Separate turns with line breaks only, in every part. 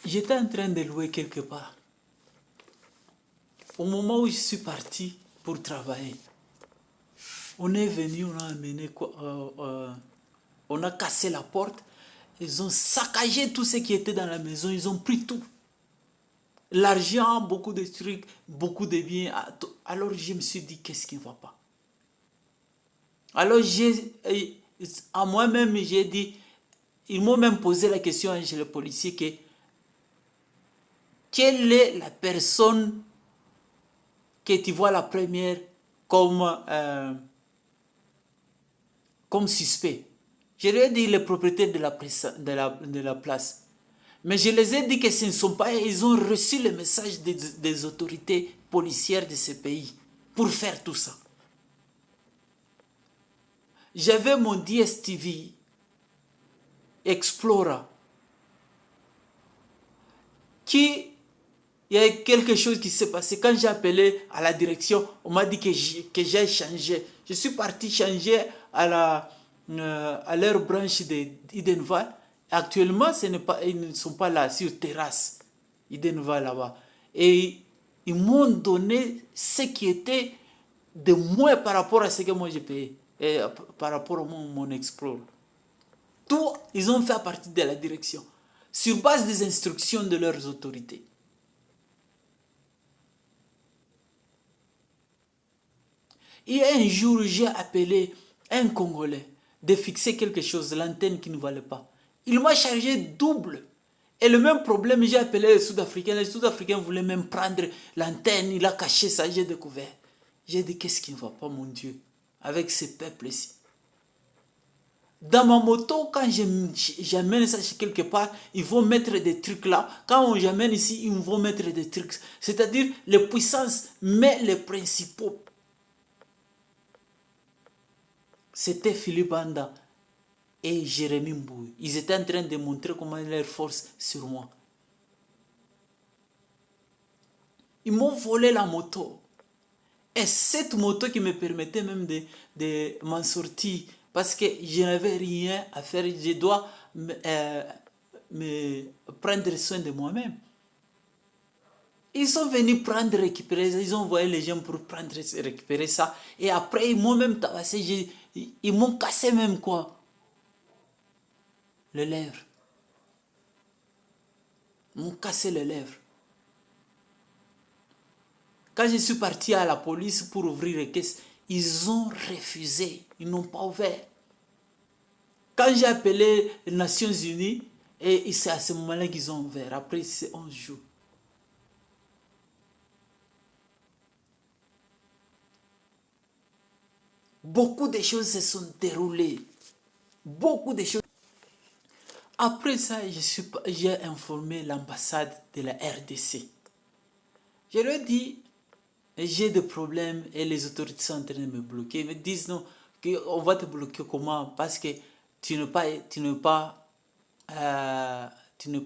J'étais en train de louer quelque part. Au moment où je suis parti pour travailler, on est venu, on a amené quoi, on a cassé la porte, ils ont saccagé tout ce qui était dans la maison, ils ont pris tout. L'argent, beaucoup de trucs, beaucoup de biens. Alors je me suis dit, qu'est-ce qui ne va pas? Alors à moi-même, j'ai dit, ils m'ont même posé la question chez le policier que quelle est la personne que tu vois la première comme suspect. Je lui ai dit le propriétaire de la place. Mais je les ai dit que ce ne sont pas, ils ont reçu le message des autorités policières de ce pays pour faire tout ça. J'avais mon DSTV Explorer qui, il y a quelque chose qui s'est passé. Quand j'ai appelé à la direction, on m'a dit que j'ai changé. Je suis parti changer à leur branche d'Idenval. Actuellement, ils ne sont pas là, sur terrasse Idenval là-bas. Et ils m'ont donné ce qui était de moins par rapport à ce que moi j'ai payé. Et par rapport à mon Explorer. Tout, ils ont fait à partir de la direction, sur base des instructions de leurs autorités. Et un jour, j'ai appelé un Congolais de fixer quelque chose, l'antenne qui ne valait pas. Il m'a chargé double. Et le même problème, j'ai appelé les Sud-Africains. Les Sud-Africains voulaient même prendre l'antenne, il a caché ça, j'ai découvert. J'ai dit, qu'est-ce qui ne va pas, mon Dieu, avec ces peuples-ci? Dans ma moto, quand j'amène ça chez quelque part, ils vont mettre des trucs là. Quand j'amène ici, ils vont mettre des trucs. C'est-à-dire, les puissances, mais les principaux. C'était Philippe Banda et Jérémy Mbouy. Ils étaient en train de montrer comment leur force sur moi. Ils m'ont volé la moto. Et cette moto qui me permettait même de m'en sortir. Parce que je n'avais rien à faire. Je dois me prendre soin de moi-même. Ils sont venus récupérer ça. Ils ont envoyé les gens pour récupérer ça. Et après, ils m'ont même tabassé. Ils m'ont cassé même quoi? Les lèvres. Ils m'ont cassé les lèvres. Quand je suis parti à la police pour ouvrir les caisses, ils ont refusé. Ils n'ont pas ouvert. Quand j'ai appelé les Nations Unies, et c'est à ce moment-là qu'ils ont ouvert. Après, c'est 11 jours. Beaucoup de choses se sont déroulées. Beaucoup de choses. Après ça, j'ai informé l'ambassade de la RDC. Je leur ai dit, j'ai des problèmes et les autorités sont en train de me bloquer. Ils me disent non, on va te bloquer comment? Parce que tu n'es pas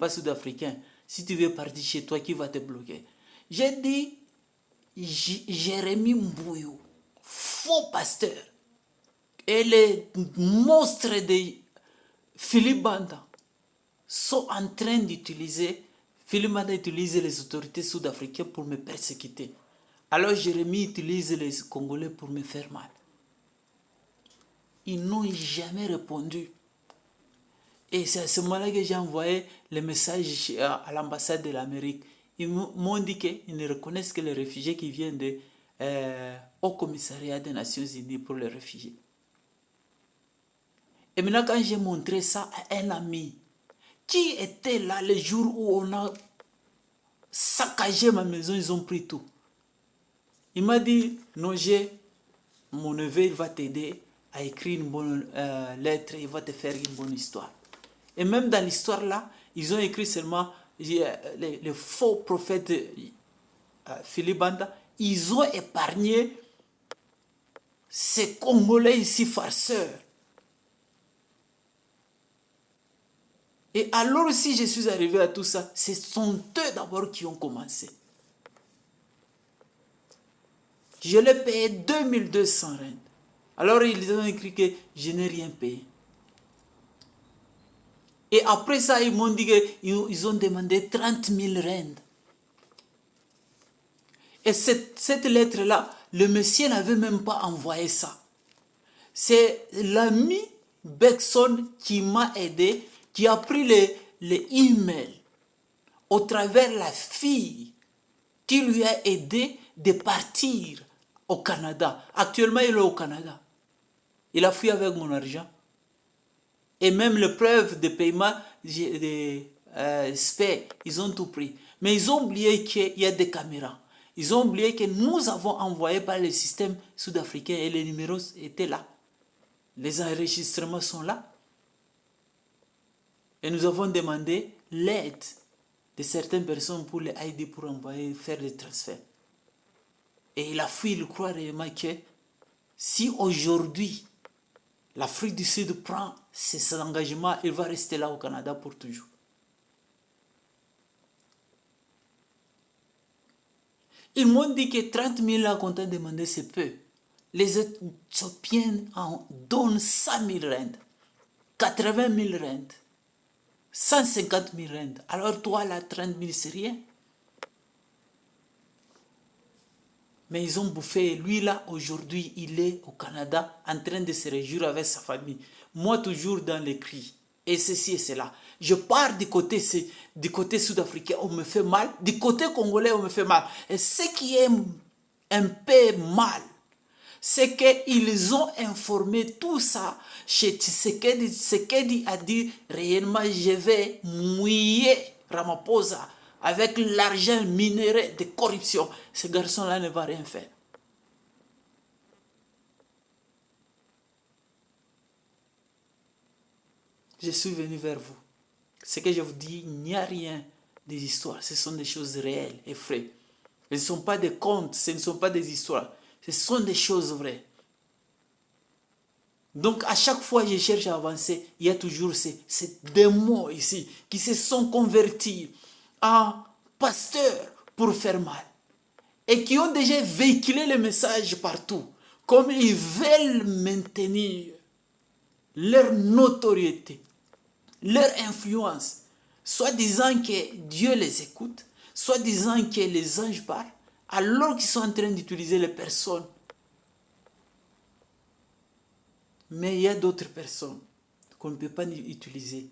sud-africain. Si tu veux partir chez toi, qui va te bloquer? J'ai dit, Jérémy Mbouyo, faux pasteur, et les monstres de Philippe Banda sont en train d'utiliser, Philippe Banda utilise les autorités sud-africaines pour me persécuter. Alors Jérémy utilise les Congolais pour me faire mal. Ils n'ont jamais répondu. Et c'est à ce moment-là que j'ai envoyé le message à l'ambassade de l'Amérique. Ils m'ont dit qu'ils ne reconnaissent que les réfugiés qui viennent au commissariat des Nations Unies pour les réfugiés. Et maintenant, quand j'ai montré ça à un ami qui était là le jour où on a saccagé ma maison, ils ont pris tout. Il m'a dit, Noger, mon neveu, il va t'aider à écrire une bonne lettre, il va te faire une bonne histoire. Et même dans l'histoire là, ils ont écrit seulement les faux prophètes Philippe Banda, ils ont épargné ces Congolais ici farceurs. Et alors si je suis arrivé à tout ça, ce sont eux d'abord qui ont commencé. Je l'ai payé 2200 rentes. Alors ils ont écrit que je n'ai rien payé. Et après ça, ils m'ont dit qu'ils ont demandé 30 000 rendes. Et cette lettre-là, le monsieur n'avait même pas envoyé ça. C'est l'ami Beckson qui m'a aidé, qui a pris les emails au travers la fille qui lui a aidé de partir au Canada. Actuellement, il est au Canada. Il a fui avec mon argent. Et même les preuves de paiement de SPE, ils ont tout pris. Mais ils ont oublié qu'il y a des caméras. Ils ont oublié que nous avons envoyé par le système sud-africain et les numéros étaient là. Les enregistrements sont là. Et nous avons demandé l'aide de certaines personnes pour les aider pour envoyer, faire des transferts. Et il a fui, il croit réellement que si aujourd'hui l'Afrique du Sud prend ses engagements, il va rester là au Canada pour toujours. Ils m'ont dit que 30 000 là qu'on t'a demandé, c'est peu. Les Éthiopiens en donnent 100 000 rand, 80 000 rand, 150 000 rand. Alors toi, là, 30 000, c'est rien. Mais ils ont bouffé. Lui, là, aujourd'hui, il est au Canada en train de se réjouir avec sa famille. Moi, toujours dans les cris. Et ceci et cela. Je pars du côté sud-africain, on me fait mal. Du côté congolais, on me fait mal. Et ce qui est un peu mal, c'est qu'ils ont informé tout ça chez Tshisekedi. Tshisekedi a dit réellement, je vais mouiller Ramaphosa avec l'argent minéré de corruption. Ce garçon-là ne va rien faire. Je suis venu vers vous. Ce que je vous dis, il n'y a rien des histoires. Ce sont des choses réelles et vraies. Ce ne sont pas des contes, ce ne sont pas des histoires. Ce sont des choses vraies. Donc, à chaque fois que je cherche à avancer, il y a toujours ces démons ici qui se sont convertis en pasteurs pour faire mal. Et qui ont déjà véhiculé le message partout. Comme ils veulent maintenir leur notoriété, leur influence, soit disant que Dieu les écoute, soit disant que les anges parlent, alors qu'ils sont en train d'utiliser les personnes. Mais il y a d'autres personnes qu'on ne peut pas utiliser.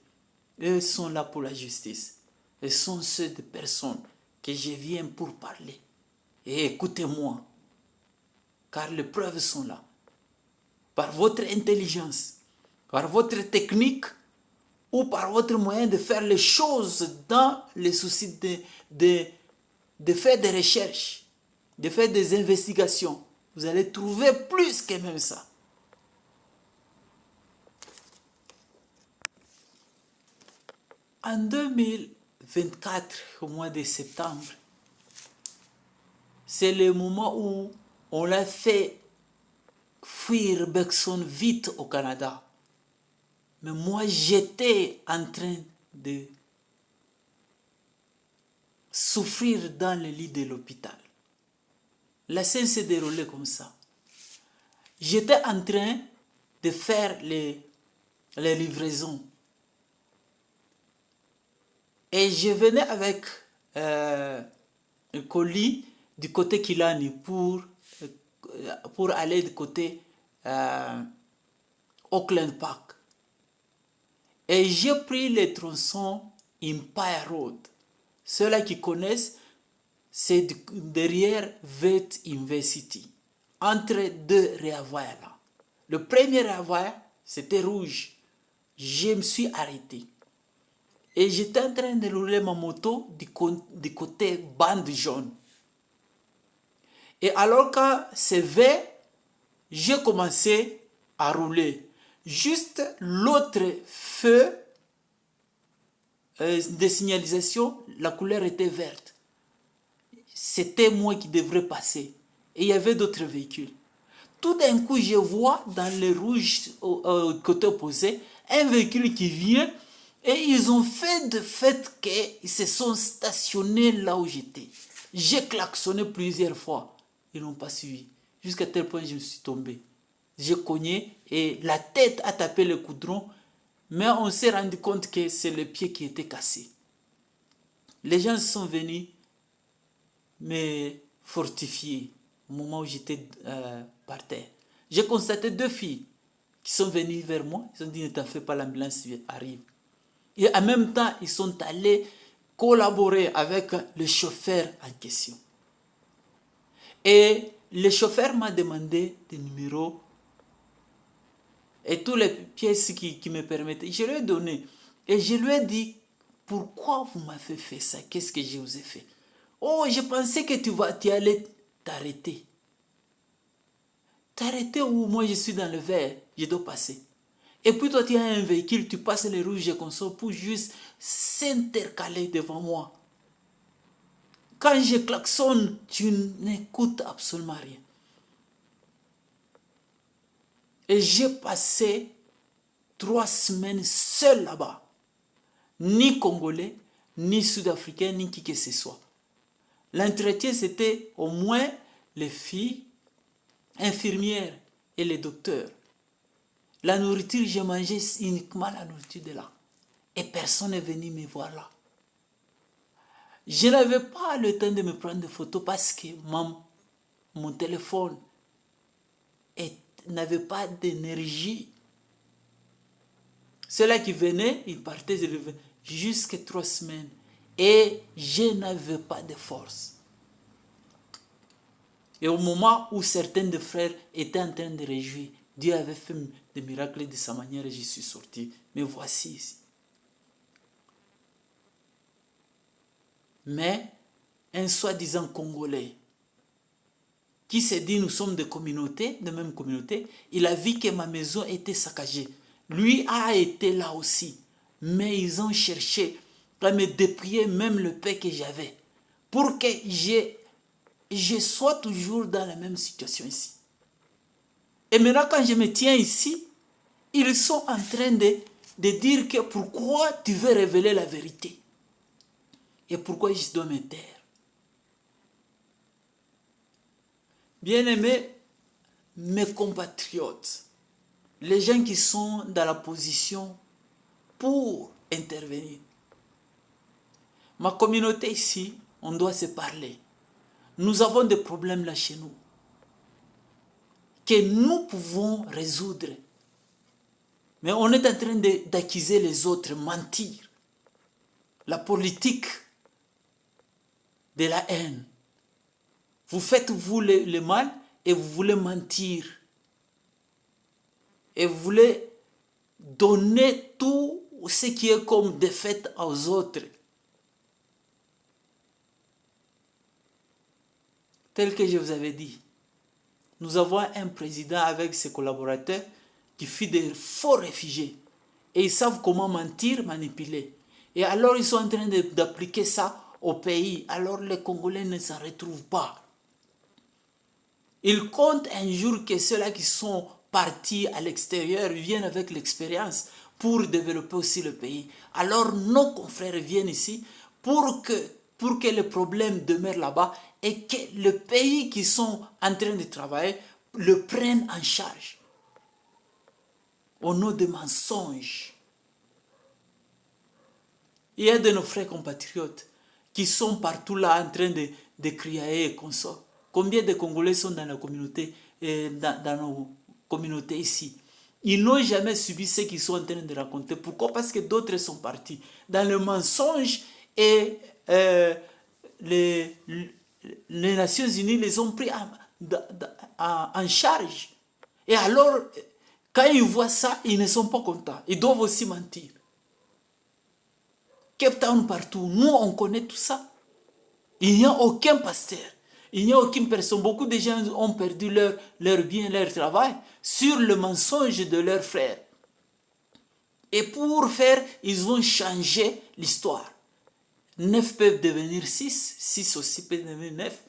Eux sont là pour la justice. Eux sont ceux de personnes que je viens pour parler. Et écoutez-moi, car les preuves sont là. Par votre intelligence, par votre technique, ou par votre moyen de faire les choses dans le souci de faire des recherches, de faire des investigations. Vous allez trouver plus que même ça. En 2024, au mois de septembre, c'est le moment où on l'a fait fuir Beckson vite au Canada. Mais moi, j'étais en train de souffrir dans le lit de l'hôpital. La scène s'est déroulée comme ça. J'étais en train de faire les livraisons. Et je venais avec un colis du côté Kilani pour aller du côté Auckland Park. Et j'ai pris les tronçons Empire Road. Ceux-là qui connaissent, c'est derrière Vet University, entre deux réavoirs là. Le premier réavoir, c'était rouge. Je me suis arrêté. Et j'étais en train de rouler ma moto du côté bande jaune. Et alors que c'est vert, j'ai commencé à rouler. Juste l'autre feu de signalisation, la couleur était verte. C'était moi qui devrais passer. Et il y avait d'autres véhicules. Tout d'un coup, je vois dans le rouge au côté opposé un véhicule qui vient et ils ont fait de fait qu'ils se sont stationnés là où j'étais. J'ai klaxonné plusieurs fois. Ils n'ont pas suivi. Jusqu'à tel point je me suis tombé. J'ai cogné et la tête a tapé le goudron. Mais on s'est rendu compte que c'est le pied qui était cassé. Les gens sont venus me fortifier au moment où j'étais par terre. J'ai constaté 2 filles qui sont venues vers moi. Ils ont dit, ne t'en fais pas, l'ambulance arrive. Et en même temps, ils sont allés collaborer avec le chauffeur en question. Et le chauffeur m'a demandé des numéros et toutes les pièces qui me permettaient. Je lui ai donné. Et je lui ai dit, pourquoi vous m'avez fait ça? Qu'est-ce que je vous ai fait? Oh, je pensais que tu allais t'arrêter. T'arrêter où moi je suis dans le vert, je dois passer. Et puis toi tu as un véhicule, tu passes les rouges et comme ça pour juste s'intercaler devant moi. Quand je klaxonne, tu n'écoutes absolument rien. Et j'ai passé 3 semaines seul là-bas. Ni Congolais, ni Sud-Africain, ni qui que ce soit. L'entretien, c'était au moins les filles, infirmières et les docteurs. La nourriture, j'ai mangé uniquement la nourriture de là. Et personne n'est venu me voir là. Je n'avais pas le temps de me prendre des photos parce que mon téléphone n'avait pas d'énergie. Ceux-là qui venaient, ils partaient, ils revenaient jusqu'à 3 semaines. Et je n'avais pas de force. Et au moment où certains de frères étaient en train de réjouir, Dieu avait fait des miracles de sa manière et je suis sorti. Mais voici ici. Mais un soi-disant Congolais qui s'est dit nous sommes de même communauté, il a vu que ma maison était saccagée. Lui a été là aussi. Mais ils ont cherché à me dépouiller même le paix que j'avais. Pour que je sois toujours dans la même situation ici. Et maintenant quand je me tiens ici, ils sont en train de dire que pourquoi tu veux révéler la vérité. Et pourquoi je dois me taire. Bien-aimés, mes compatriotes, les gens qui sont dans la position pour intervenir. Ma communauté ici, on doit se parler. Nous avons des problèmes là chez nous que nous pouvons résoudre. Mais on est en train d'accuser les autres, mentir. La politique de la haine. Vous faites vous le mal et vous voulez mentir. Et vous voulez donner tout ce qui est comme défaite aux autres. Tel que je vous avais dit, nous avons un président avec ses collaborateurs qui fuient des faux réfugiés. Et ils savent comment mentir, manipuler. Et alors ils sont en train d'appliquer ça au pays. Alors les Congolais ne s'en retrouvent pas. Ils comptent un jour que ceux-là qui sont partis à l'extérieur viennent avec l'expérience pour développer aussi le pays. Alors nos confrères viennent ici pour que les problèmes demeurent là-bas et que le pays qui sont en train de travailler le prenne en charge. Au nom des mensonges. Il y a de nos frères compatriotes qui sont partout là en train de crier et consorts. Combien de Congolais sont dans la communauté, dans nos communautés ici? Ils n'ont jamais subi ce qu'ils sont en train de raconter. Pourquoi? Parce que d'autres sont partis. Dans le mensonge et les Nations Unies les ont pris en charge. Et alors, quand ils voient ça, ils ne sont pas contents. Ils doivent aussi mentir. Cape Town partout, nous on connaît tout ça. Il n'y a aucun pasteur. Il n'y a aucune personne. Beaucoup de gens ont perdu leur bien, leur travail sur le mensonge de leurs frères. Et pour faire, ils vont changer l'histoire. 9 peuvent devenir 6, 6 aussi peuvent devenir 9.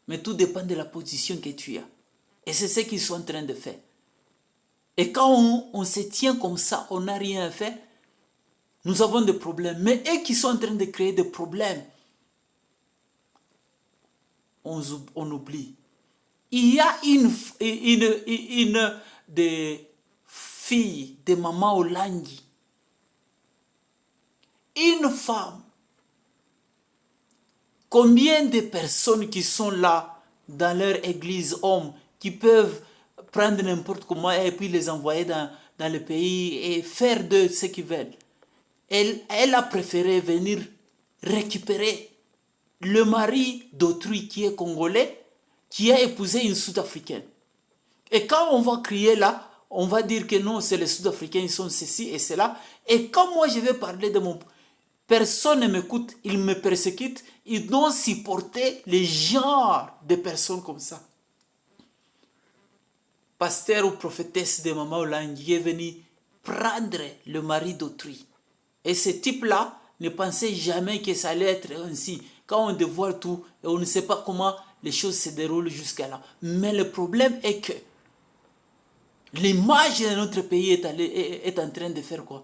Mais tout dépend de la position que tu as. Et c'est ce qu'ils sont en train de faire. Et quand on se tient comme ça, on n'a rien à faire, nous avons des problèmes. Mais eux qui sont en train de créer des problèmes, on oublie. Il y a une des filles de Maman Olangi une femme. Combien de personnes qui sont là dans leur église, hommes, qui peuvent prendre n'importe comment et puis les envoyer dans le pays et faire de ce qu'ils veulent. Elle a préféré venir récupérer le mari d'autrui qui est congolais, qui a épousé une Sud-Africaine. Et quand on va crier là, on va dire que non, c'est les Sud-Africains, ils sont ceci et cela. Et quand moi je vais parler de mon... Personne ne m'écoute, ils me persécutent, ils doivent supporter les genres de personnes comme ça. Pasteur ou prophétesse de Mama Olangi est venu prendre le mari d'autrui. Et ce type-là ne pensait jamais que ça allait être ainsi. Quand on dévoile tout, et on ne sait pas comment les choses se déroulent jusqu'à là. Mais le problème est que l'image de notre pays est en train de faire quoi?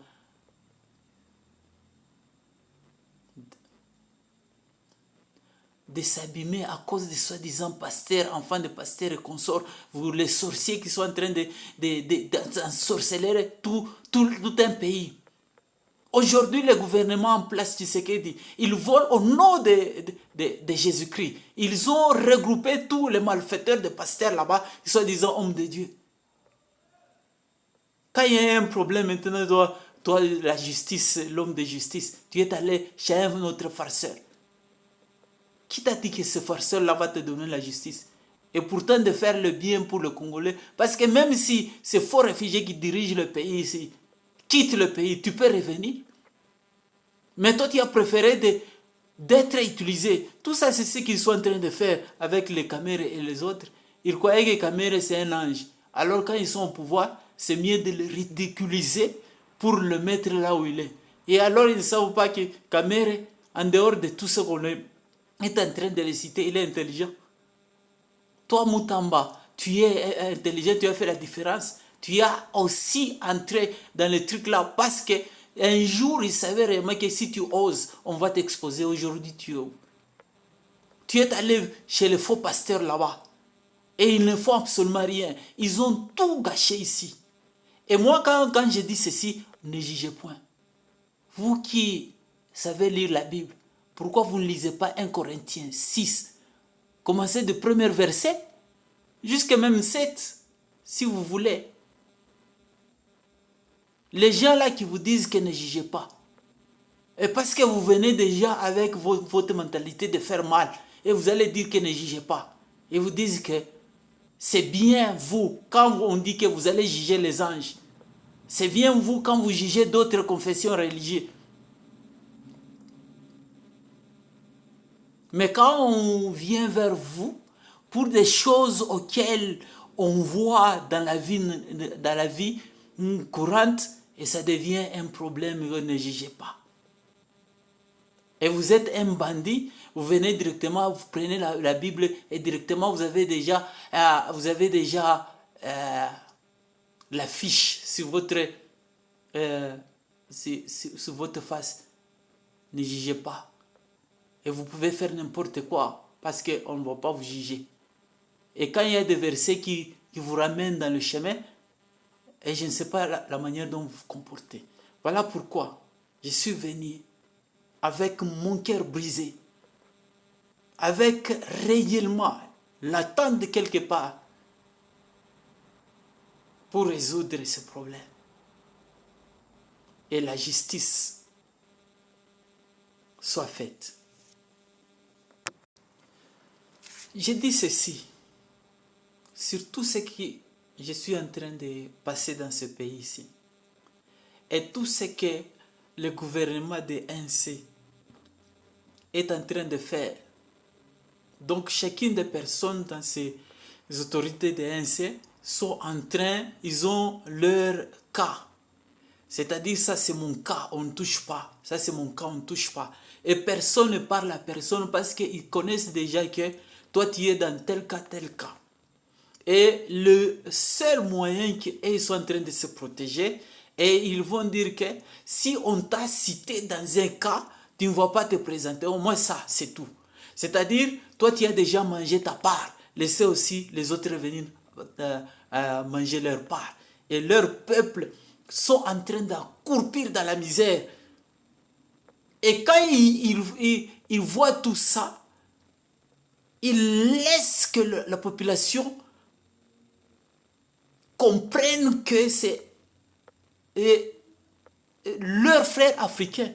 De s'abîmer à cause de soi-disant pasteurs, enfants de pasteurs et consorts, vous les sorciers qui sont en train d'ensorceler tout un pays. Aujourd'hui, le gouvernement en place, Tshisekedi, ils volent au nom de Jésus-Christ. Ils ont regroupé tous les malfaiteurs de pasteurs là-bas, soi-disant hommes de Dieu. Quand il y a un problème maintenant, toi la justice, l'homme de justice, tu es allé chez un autre farceur. Qui t'a dit que ce farceur-là va te donner la justice? Et pourtant de faire le bien pour le Congolais. Parce que même si ces faux réfugiés qui dirigent le pays ici quittent le pays, tu peux revenir. Mais toi, tu as préféré d'être utilisé. Tout ça, c'est ce qu'ils sont en train de faire avec les Camérés et les autres. Ils croyaient que Caméré, c'est un ange. Alors quand ils sont au pouvoir, c'est mieux de le ridiculiser pour le mettre là où il est. Et alors, ils ne savent pas que Caméré, en dehors de tout ce qu'on est en train de le citer, il est intelligent. Toi, Moutamba, tu es intelligent, tu as fait la différence. Tu as aussi entré dans le truc là parce que un jour, il savait réellement que si tu oses, on va t'exposer. Aujourd'hui, tu es allé chez les faux pasteurs là-bas. Et ils ne font absolument rien. Ils ont tout gâché ici. Et moi, quand je dis ceci, ne jugez point. Vous qui savez lire la Bible, pourquoi vous ne lisez pas 1 Corinthiens 6? Commencez du premier verset jusqu'à même 7, si vous voulez. Les gens là qui vous disent que ne jugez pas, et parce que vous venez déjà avec votre mentalité de faire mal, et vous allez dire que ne jugez pas, et vous disent que c'est bien vous, quand on dit que vous allez juger les anges, c'est bien vous quand vous jugez d'autres confessions religieuses. Mais quand on vient vers vous pour des choses auxquelles on voit dans la vie courante, et ça devient un problème, ne jugez pas. Et vous êtes un bandit, vous venez directement, vous prenez la Bible et directement vous avez déjà la fiche sur votre face. Ne jugez pas. Et vous pouvez faire n'importe quoi parce qu'on ne va pas vous juger. Et quand il y a des versets qui vous ramènent dans le chemin, et je ne sais pas la manière dont vous vous comportez. Voilà pourquoi je suis venu avec mon cœur brisé, avec réellement l'attente de quelque part pour résoudre ce problème. Et la justice soit faite. Je dis ceci, sur tout ce que je suis en train de passer dans ce pays-ci, et tout ce que le gouvernement de NC est en train de faire. Donc chacune des personnes dans ces autorités de NC sont en train, ils ont leur cas. C'est-à-dire, ça c'est mon cas, on ne touche pas. Ça c'est mon cas, on ne touche pas. Et personne ne parle à personne parce qu'ils connaissent déjà que toi tu es dans tel cas, tel cas. Et le seul moyen qu'ils sont en train de se protéger, et ils vont dire que si on t'a cité dans un cas, tu ne vas pas te présenter. Au moins ça, c'est tout. C'est-à-dire, toi tu as déjà mangé ta part. Laissez aussi les autres venir manger leur part. Et leur peuple sont en train d'accroupir dans la misère. Et quand il voit tout ça, il laisse que la population comprenne que c'est leur frère africain.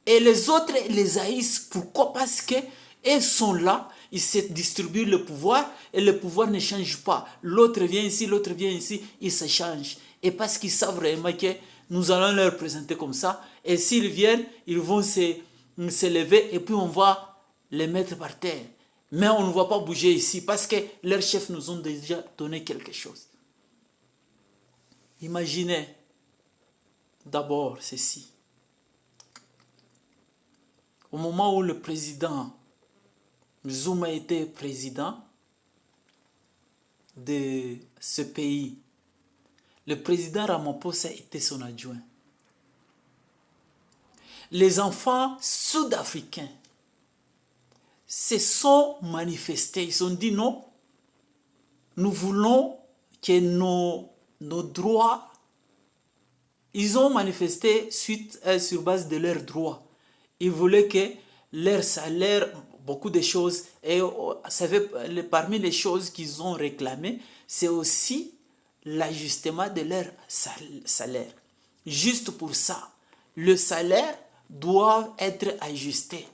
Et les autres les haïssent. Pourquoi? Parce qu'ils sont là, ils se distribuent le pouvoir et le pouvoir ne change pas. L'autre vient ici, l'autre vient ici, ils se changent. Et parce qu'ils savent vraiment que nous allons leur présenter comme ça. Et s'ils viennent, ils vont se lever et puis on va les mettre par terre. Mais on ne va pas bouger ici parce que leurs chefs nous ont déjà donné quelque chose. Imaginez d'abord ceci. Au moment où le président Zuma était président de ce pays, le président Ramaphosa était son adjoint. Les enfants sud-africains se sont manifestés. Ils ont dit non, nous voulons que nos droits. Ils ont manifesté sur base de leurs droits. Ils voulaient que leur salaire, beaucoup de choses, et parmi les choses qu'ils ont réclamées, c'est aussi l'ajustement de leur salaire. Juste pour ça, le salaire doit être ajusté.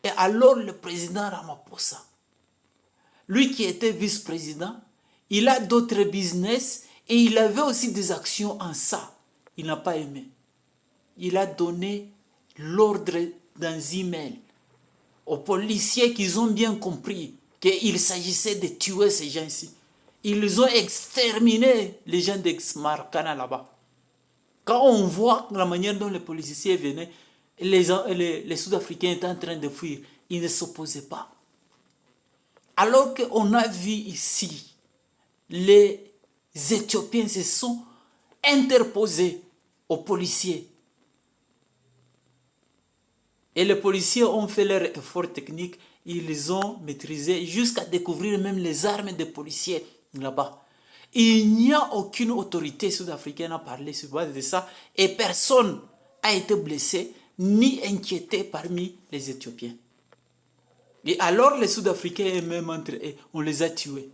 Et alors le président Ramaphosa, lui qui était vice-président, il a d'autres business et il avait aussi des actions en ça. Il n'a pas aimé. Il a donné l'ordre dans email aux policiers qui ont bien compris qu'il s'agissait de tuer ces gens-ci. Ils ont exterminé les gens d'Ex-Marcana là-bas. Quand on voit la manière dont les policiers venaient, les Sud-Africains étaient en train de fuir, ils ne s'opposaient pas. Alors qu'on a vu ici, les Éthiopiens se sont interposés aux policiers. Et les policiers ont fait leur effort technique, ils ont maîtrisé jusqu'à découvrir même les armes des policiers là-bas. Il n'y a aucune autorité sud-africaine à parler sur base de ça et personne n'a été blessé ni inquiété parmi les Éthiopiens. Et alors les Sud-Africains eux-mêmes entre eux, on les a tués.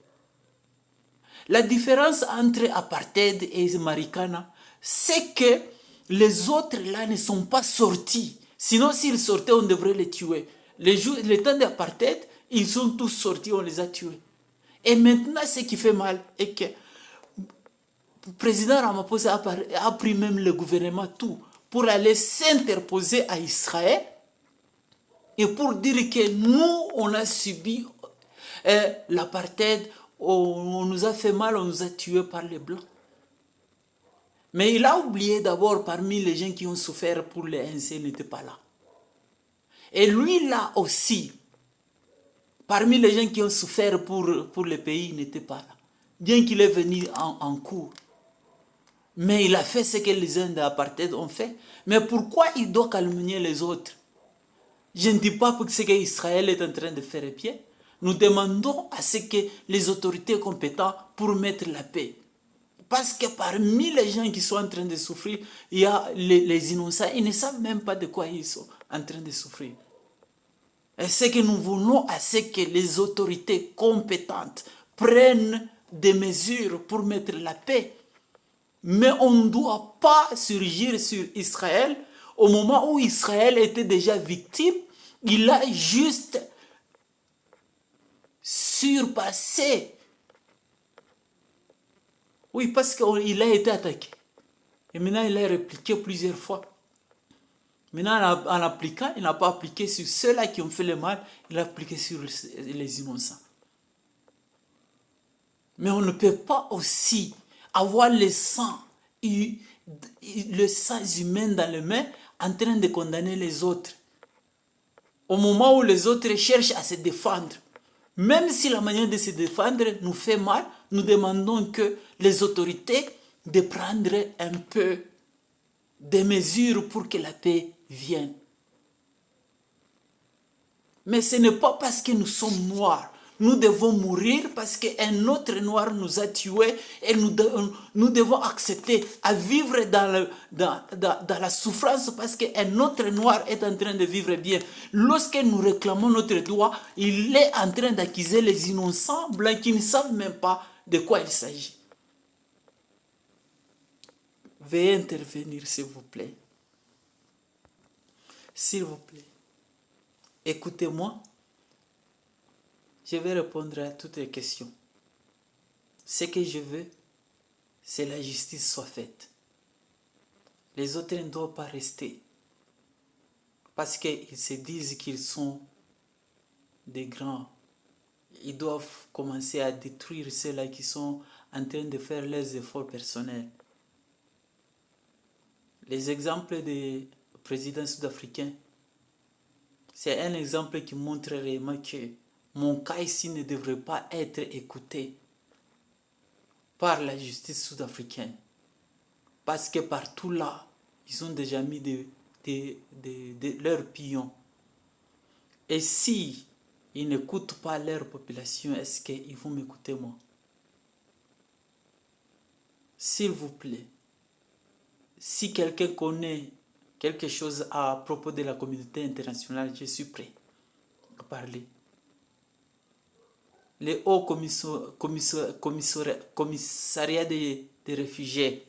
La différence entre apartheid et Marikana, c'est que les autres là ne sont pas sortis. Sinon, s'ils sortaient, on devrait les tuer. Les temps d'apartheid, ils sont tous sortis, on les a tués. Et maintenant, ce qui fait mal est que le président Ramaphosa a pris même le gouvernement tout pour aller s'interposer à Israël et pour dire que nous, on a subi l'apartheid, on nous a fait mal, on nous a tués par les Blancs. Mais il a oublié d'abord, parmi les gens qui ont souffert pour les ANC, il n'était pas là. Et lui, là aussi, parmi les gens qui ont souffert pour le pays, il n'était pas là. Bien qu'il est venu en cours. Mais il a fait ce que les gens d'apartheid ont fait. Mais pourquoi il doit calmer les autres? Je ne dis pas que ce qu'Israël est en train de faire est bien. Nous demandons à ce que les autorités compétentes pour mettre la paix. Parce que parmi les gens qui sont en train de souffrir, il y a les innocents. Ils ne savent même pas de quoi ils sont en train de souffrir. Et ce que nous voulons, c'est que les autorités compétentes prennent des mesures pour mettre la paix. Mais on ne doit pas surgir sur Israël. Au moment où Israël était déjà victime, il a juste surpassé. Oui, parce qu'il a été attaqué. Et maintenant, il a répliqué plusieurs fois. Maintenant, en appliquant, il n'a pas appliqué sur ceux-là qui ont fait le mal, il a appliqué sur les innocents. Mais on ne peut pas aussi avoir le sang humain dans les mains en train de condamner les autres. Au moment où les autres cherchent à se défendre. Même si la manière de se défendre nous fait mal, nous demandons que les autorités de prendre un peu des mesures pour que la paix vienne. Mais ce n'est pas parce que nous sommes noirs, Nous devons mourir parce qu'un autre noir nous a tués et nous devons accepter à vivre dans la souffrance parce qu'un autre noir est en train de vivre bien. Lorsque nous réclamons notre droit, il est en train d'accuser les innocents blancs qui ne savent même pas de quoi il s'agit. Veuillez intervenir, s'il vous plaît. S'il vous plaît. Écoutez-moi. Je vais répondre à toutes les questions. Ce que je veux, c'est que la justice soit faite. Les autres ne doivent pas rester. Parce qu'ils se disent qu'ils sont des grands. Ils doivent commencer à détruire ceux-là qui sont en train de faire leurs efforts personnels. Les exemples des présidents sud-africains, c'est un exemple qui montre réellement que mon cas ici ne devrait pas être écouté par la justice sud-africaine. Parce que partout là, ils ont déjà mis leurs pions. Et si ils n'écoutent pas leur population, est-ce qu'ils vont m'écouter moi? S'il vous plaît, si quelqu'un connaît quelque chose à propos de la communauté internationale, je suis prêt à parler. Le Haut Commissariat des réfugiés,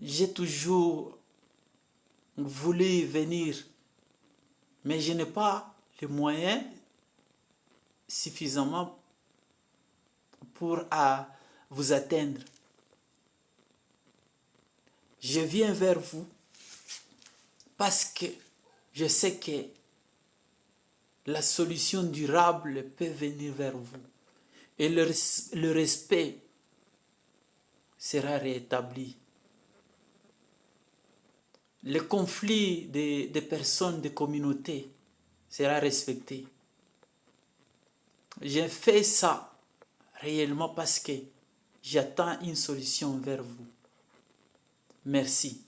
j'ai toujours voulu venir, mais je n'ai pas les moyens suffisamment pour vous atteindre. Je viens vers vous parce que je sais que la solution durable peut venir vers vous et le respect sera rétabli. Le conflit des personnes, des communautés sera respecté. J'ai fait ça réellement parce que j'attends une solution vers vous. Merci.